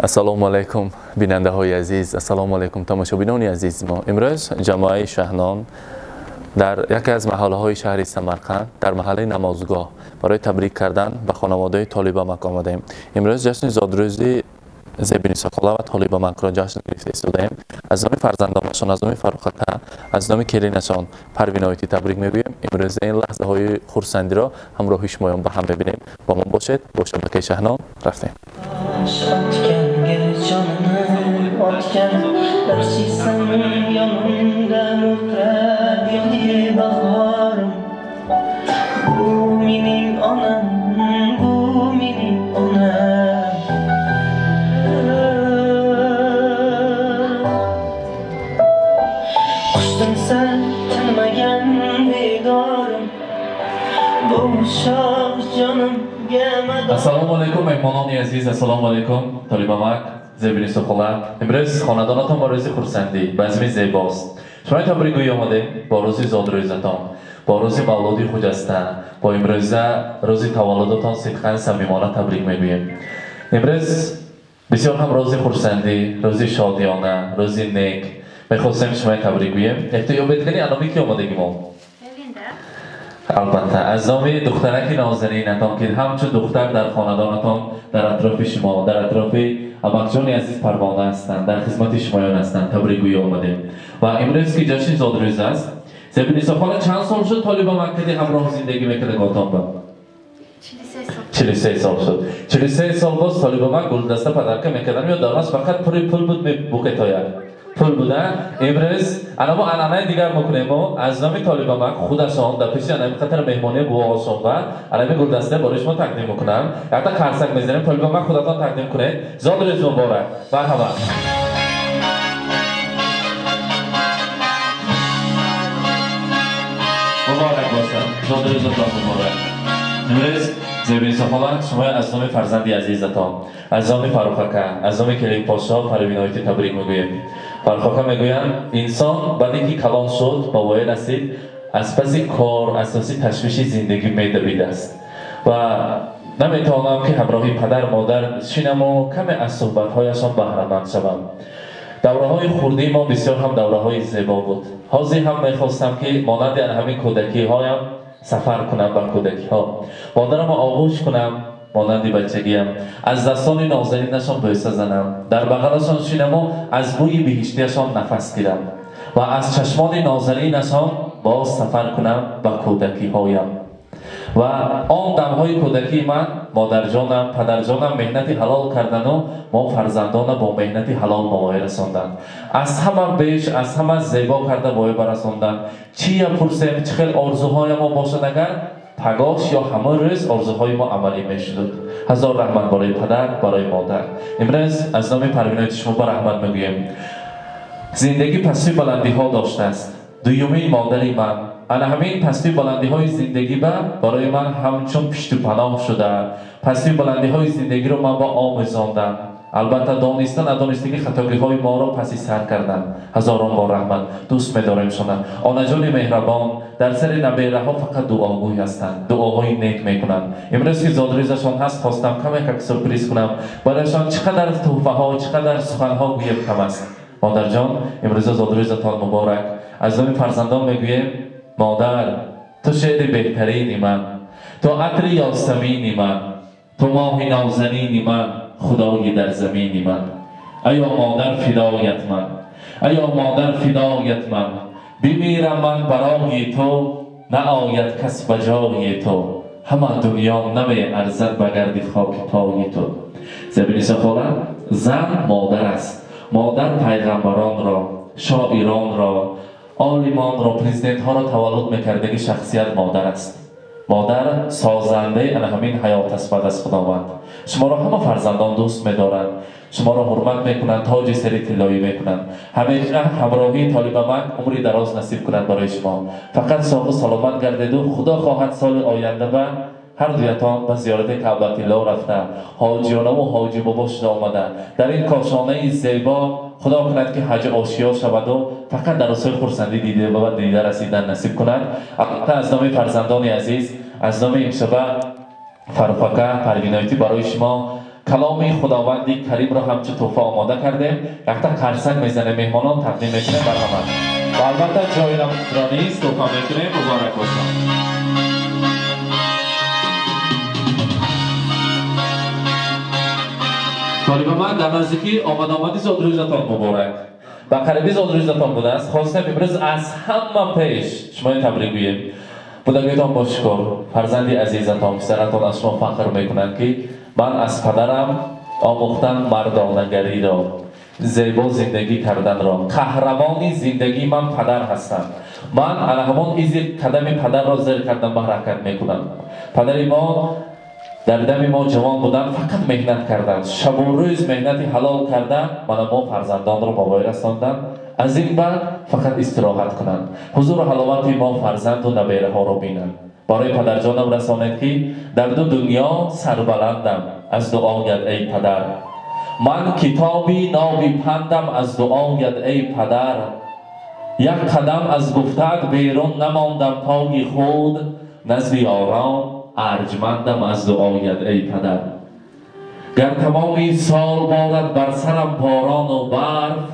السلام علیکم بیننده های عزیز، السلام علیکم تماشابینان عزیز. ما امروز جماعه شهنان در یکی از محله های شهر سمرقند در محله نمازگاه برای تبریک کردن به خانواده طالبامک آمدیم. امروز جشن زادروزی زبین سخالا و طالبامک را جشن گرفته استودیم. از نام فرزندانشان، از نام فروخکه، از نام کلینشان پروین آیتی تبریک میگویم. امروز این لحظه های خرسندی را همراه شما با هم ببینیم. با ما باشید. با شبکه شهنان رفتیم. Assalomu alaykum mehmononi aziz, assalomu alaykum طالبامک زبین سخالا. امروز خاندانتان با روزی خرسندی بزمی زیباست. شما تبریک گویی آمده با روزی زادروزتان، با روزی مولودی خجسته، با امروزه روزی تولدتان صدقاً صمیمانه تبریک میگوییم. امروز بسیار هم روزی خرسندی، روزی شادیانه، روزی نیک میخواستیم شما تبریک گوییم. احتیاط کنی انامی کی آمدگی ما؟ البته از نام دخترک نازنینتان که همچون دختر در خاندانتان در اطراف شما، در اطراف امکجان عزیز پروانه هستند، در خدمت شمایان هستند، تبریک گویی آمدیم. و امروز که جشن زادروز است، زبین سخالا چند سال شد طالبامک همراه زندگی میکنه گاتان با؟ 43 سال شد. 43 سال باز طالبامک گلدسته پدرکه میکردن یا دانست فقط پول بود بوکتاید پول بودن. امروز ما انانه دیگر میکنیم و از نام طالبامک خودشان در پیش انمی خاطر مهمانی بوهاشون و انمی گلدسته بارش ما تقدیم میکنم. حتی خرسک میزنیم طالبامک خودتان تقدیم کنه. زادروز مبارک. مرحبا. مبارک باشم. زادروزتان مبارک. امروز زبین سخالا شما از نام فرزندی عزیزتان، از نام فروخکه، از نام کلیم پاشا پروین آیتی تبریک میگویم. فروخکه میگویم انسان بعدی که کلان شد با وای رسید از پس کار اساسی تشویش زندگی میدویده است و نمیتوانم که همراهی پدر مادر شینم و کمی از صحبتهایشان بهره مند شوم. دوره های خوردی ما بسیار هم دوره های زیبا بود. حاضی هم میخواستم که مانند همین کودکی هایم سفر کنم به کودکی ها، مادرم آغوش کنم مانند بچگیم، از دستان نازنینشان بوسه زنم، در بغلشان شینم و از بوی بهشتیشان نفس گیرم و از چشمان نازنینشان باز سفر کنم به کودکی هایم. و آن دمهای کودکی من مادر جانم پدر جانم مهنتی حلال کردن و ما فرزندان با مهنتی حلال موای رساندن. از همه بیش از همه زیبا کرده موای برساندن. چی پرسیم چه خیلی آرزوهای ما باشد اگر پگاش یا همه روز آرزوهای ما عملی میشد. هزار رحمت برای پدر برای مادر. امروز از نام پروین شما با رحمت میگویم. زندگی پستی بلندی ها داشته است. دویمین مادری من همین پستی بلندی های زندگی برای من همچون پشت و پناه شده. پستی بلندی های زندگی رو من با آموزاندم. البته دانستن ندانستگی خطاگی های ما را پسی سر کردن. هزاران بار رحمت دوست می‌داریم شما. آنجان مهربان در سر نبیره ها فقط دعاگوی هستند، دعاهای نیک میکنند. امروز که زادروزشان هست خواستم کمی سورپرایز کنم برایشان. چقدر تحفه ها چقدر سخن ها گویم کم است. مادر جان امروز زادروزتان مبارک. از نام فرزندان میگویم مادر تو شعر بهترینی من، تو عطر یاسمینی من، تو ماه نازنینی من، خدای در زمینی من. ایا مادر فدایت من، ایا مادر فدایت من، بمیرم من برای تو نآید کس به جای تو، همه دنیا نمی ارزد بگردی خاک پای تو. زبین سخالا زن مادر است. مادر پیغمبران را، شاعران را، عالمان را، پرزیدنت ها را تولد میکردگی شخصیت مادر است. مادر سازنده همین حیات است بعد از خداوند. شما را همه فرزندان دوست می‌دارند، شما را حرمت میکنند، تاج سری طلایی میکنند. همیشه همراهی طالبامک عمری دراز نصیب کنند برای شما. فقط ساق و سلامت گردید و خدا خواهد سال آینده و هر دویتان به زیارت کعبه الله رفته، حاجیانه و حاجی بابا شده آمده در این کاشانه زیبا. خدا کند که حج آشیا شود و فقط در رسول خرسندی دیده و دیده رسیدن نصیب کند. از نام فرزندان عزیز، از نام امشبه فروخکه پروین آیتی برای شما کلام خداوندی کریم را همچه تحفه آماده کردیم. یک قرصک میزنه مهمانان تقدیم میکنه مرحمت. و البته جای را نیست تحفه میکنیم. مبارک باشد. طالب من در نزدیکی آمدی زادروزتان مبارک. و قریبی زادروزتان بوده است. خواستم امروز از همه پیش شما تبریک بگویم. بودگیتان با شکر فرزندی عزیزتان پسرتان از شما فخر میکنند که من از پدرم آموختن مردانگری را، زیبا زندگی کردن را. قهرمانی زندگی من پدر هستم. من الهمان ایزی قدم پدر را زیر کردن به حرکت میکنم. پدر ما در دم ما جوان بودن فقط مهنت کردند. شب و روز مهنتی حلال کردن ما فرزندان را با وی رساندن. از این بعد فقط استراحت کنند. حضور و حلاوت ما فرزند و نبیره ها را بینند. برای پدر جانم رسانید که در دو دنیا سربلندم از دعایت ای پدر. من کتابی نابی پندم از دعایت ای پدر. یک قدم از گفتت بیرون نماندم تاگی خود. نزد یاران ارجمندم از دعایت ای پدر. گر تمامی سال بارد بر سرم باران و برف.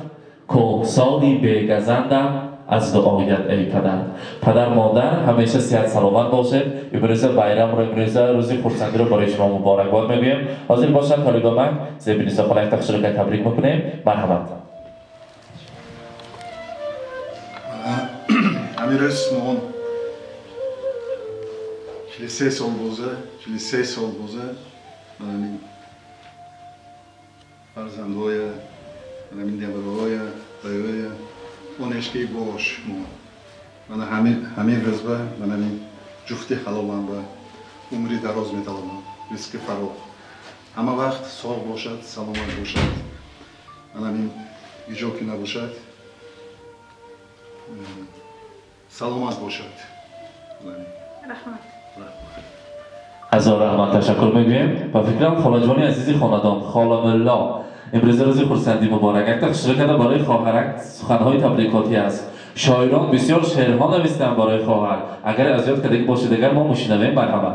کوهساری بیگزندم از دعایت ای پدر. پدر مادر همیشه صحت سلامت باشید. امروز بیرام رو امروز روزی خورسندی رو برای شما مبارکباد میگویم. حاضر باشد طالب من زیبا نیسا خالق تخشیر که تبریک میکنیم. مرحمت. امیر اسمان 43 سال بوزه من فرزندهای من دیابروهای بایوی اونشکی باش من همین رزبه من جفتی حلالم به عمری دراز می‌طلبم ریسک فرار همه وقت سالم باشد سلامت باشد من همین ایجاکی نباشد سلامت باشد هزار رحمت تشکر میگویم. و فکرم خاله جانی عزیزی خاندان خاله ملا امروز روز خورسندی مبارک. یک تشکر کرده برای خواهرک سخنهای تبریکاتی است. شاعران بسیار شعرها نوشتن برای خواهر. اگر از یاد کردگی باشه دیگر ما میشنویم. مرحمت.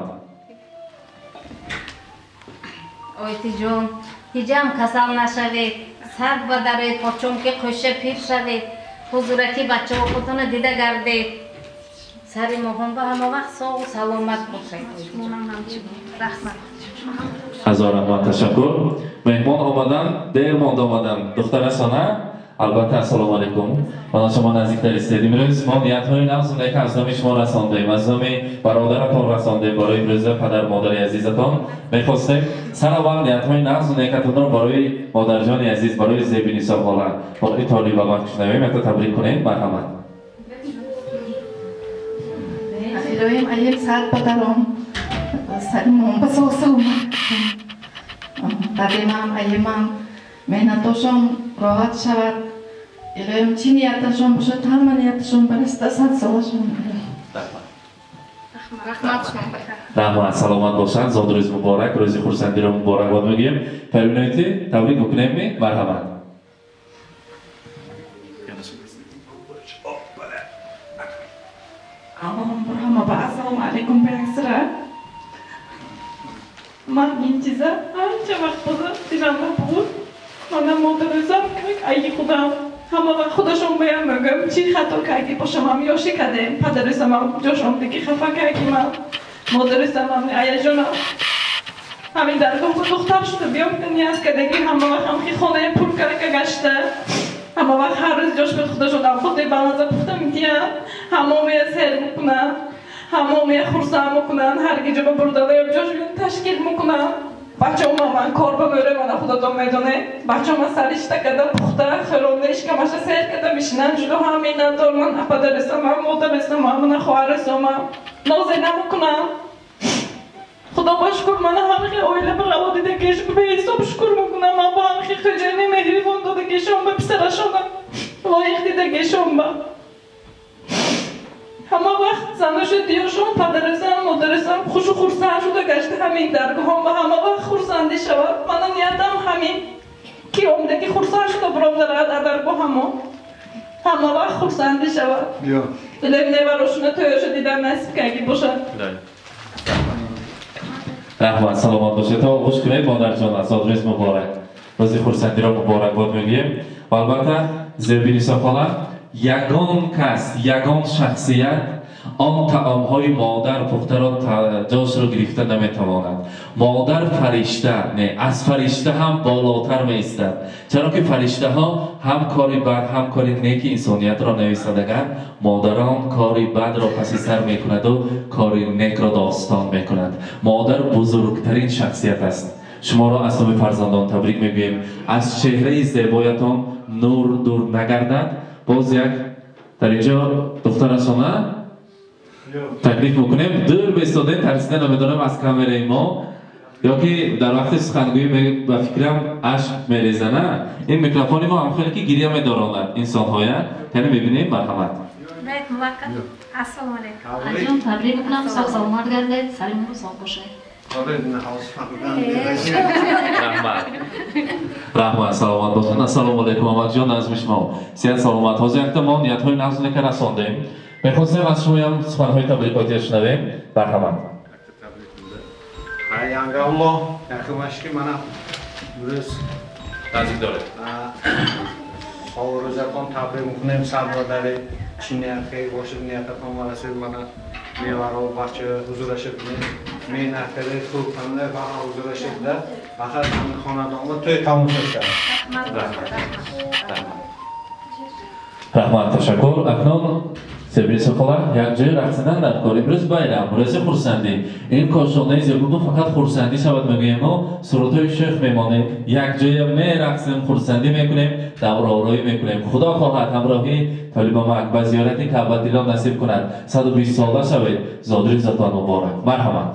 آیتی جون هیچم کسل نشوید. سرد و درید پاچون که خوشه پیر شوید. حضورکی بچه و خودتون دیده گردید. سری مهم به همه وقت ساق و سلامت باشید. هزار رحمت تشکر. مهمان آمدن دیر ماند آمدن. دختر اسانه البته السلام علیکم. من شما نزدیکتر استیدیم. امروز ما نیت‌های نازنده که از نام شما رساندیم، از نام برادرتان رساندیم برای امروز پدر مادر عزیزتان. می‌خواستیم سر اول نیت‌های نازنده که تون برای مادر جان عزیز، برای زیبا نیسا خاله، برای طالب ما بشنویم. یک تبریک کنیم. مرحمت. الهیم ایک ساعت پدرم سرم بسیار سلامت دادیم ایمان مهنتاشم راحت شود. الهیم چی نیتشون باشد همه نیتشون برسته 100 سالشون. رحمت سلامت باشند. زاد روز مبارک، روز خورسندی را مبارک باد میگیم. پروینایتی تبریک بکنیم. مرحمت. همه با السلام علیکم بیاکسره. من این چیزا هرچه وقت بوده دیدم بود. من مادرزم که اگه خودم همه وقت خودشون بیان میگم چی خطا کردی باشم هم یاشی کردیم. پدرسم هم جاشم دیگه خفه کردی من مادرسم هم ایه جانم همین درگاه با دختر شده بیام نیاز کردگی همه وقت هم که خانه پول کرده که گشته. همه وقت هر روز جاش به خودشون در خود بلنزه پخته میتیم. همه میه سر میکنن، همه میه خورسه میکنن، هر گیجه با برداده جاش تشکیل میکنن. بچه هم من کار بگوره من خودتون میدونه. بچه هم سرشته کده پخته خیروندهش که مشه سر کده میشنن جلو همین ندار من پدرسم هم مادرسم هم من خواهرسم هم نازه نمیکنم. خدا با شکر من همه آیله به روا دیده کش به حساب شکر میکنم. من با همه خجانی مهریبان داده کشم به پسرشانم لایق دیده کشم با همه وقت زنش دیاشون پدرسم مادرسم خوش و خورسند شده گشته همین درگاه هم به همه وقت خورسندی شود. من نیتم همین که عمده که خورسند شده برام در درگاه همه وقت خورسندی شود. الهی نوارشونه تویش دیدن نصیب که اگه باشد. رحمت سلامت باشید. تا خوش کنید مادر جان، از آدرس مبارک روز خورسندی را مبارکباد میگیم. و البته زیربینیسا خاله یگان کس، یگان شخصیت آن طعام‌های مادر پخته را جاش را گرفته نمیتواند. مادر فرشته نه، از فرشته هم بالاتر می‌ایستد، چرا که فرشته ها هم کاری بد هم کاری نیک انسانیت را نویسندگان، مادران کاری بد را پس سر میکند و کاری نیک را داستان میکند. مادر بزرگترین شخصیت است. شما را از نام فرزندان تبریک میگوییم. از چهره زیبایتان نور دور نگردد. باز یک در اینجا دختر شما تکلیف میکنیم. دور بایستاده، ترسیده نمیدانم از کامرای ما یا که در وقت سخنگویی به فکرم اشک میریزه. نه، این میکروفون ما هم خیلی که گریه میداراند انسان‌های یعنی میبینیم. مرحمت. السلام علیکم. تبریک میکنم. سلامت گردید. سلام و صاحب باشید. رحمت سلامت باشید. السلام علیکم آمد جان، نظم شما صحت سلامت. حاضر احتمال نیت‌های نظم که رساندیم. می‌خواستیم از شما هم سخن‌های تبریکاتی شنویم. مرحمت. Yangi Allah, yaqinlashki mana biz نزدیک داره. Sovrizakon tabrik می‌کنیم. Sabrdari Chiniyatga boshib niyatdan marasid mana mevaro barcha huzurlashib mehnatda ko'p qanday baho huzurlashibda faqat xonadonda to'y tomosha رحمت تشکر. اکنون سرویس خاله یک جای رقصیدن در کار. امروز bayram، روز خورسندی. این کاشانه زیبا فقط خورسندی شود میگوییم و سرودهای شیخ میمانیم. یک جای میرقصیم، خورسندی میکنیم، دور آرایی میکنیم. خدا خواهد همراهی طالبان به زیارت کعبه دیدن نصیب کند. 120 ساله شوید. زادروی زتان مبارک. مرحمت.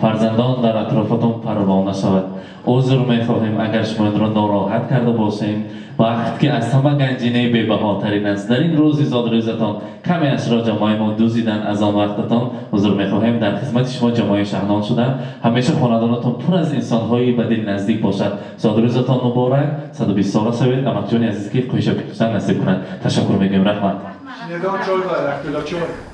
فرزندان در اطرافتان پروانه شود. عذر می‌خواهیم اگر شما را ناراحت کرده باشیم. وقت که از همه گنجینه بی‌بهاترین است در این روز زادروزتان کمی اش را جماعی ما دوزیدن از آن وقتتان عذر می‌خواهیم. در خدمت شما جماعی شهنان شدن. همیشه خاندانتان پر از انسان‌های به دل نزدیک باشد. زادروزتان مبارک. 120 ساله شوید. امک جان عزیز که خوش بخوشن نصیب کنند. تشکر می‌گویم. رحمت.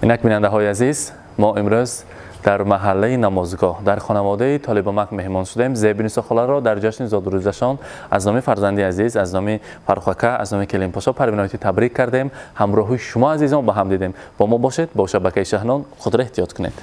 اینک بیننده‌های عزیز، ما امروز در محله نمازگاه در خانواده طالبامک مهمان شدیم. زیبینیسا خاله را در جشن زادروزشان از نام فرزندی عزیز، از نام فرخکه، از نام کلیم پاشا پروینایتی تبریک کردیم. همراه شما عزیزان با هم دیدیم. با ما باشید. با شبکه شهنان خود را احتیاط کنید.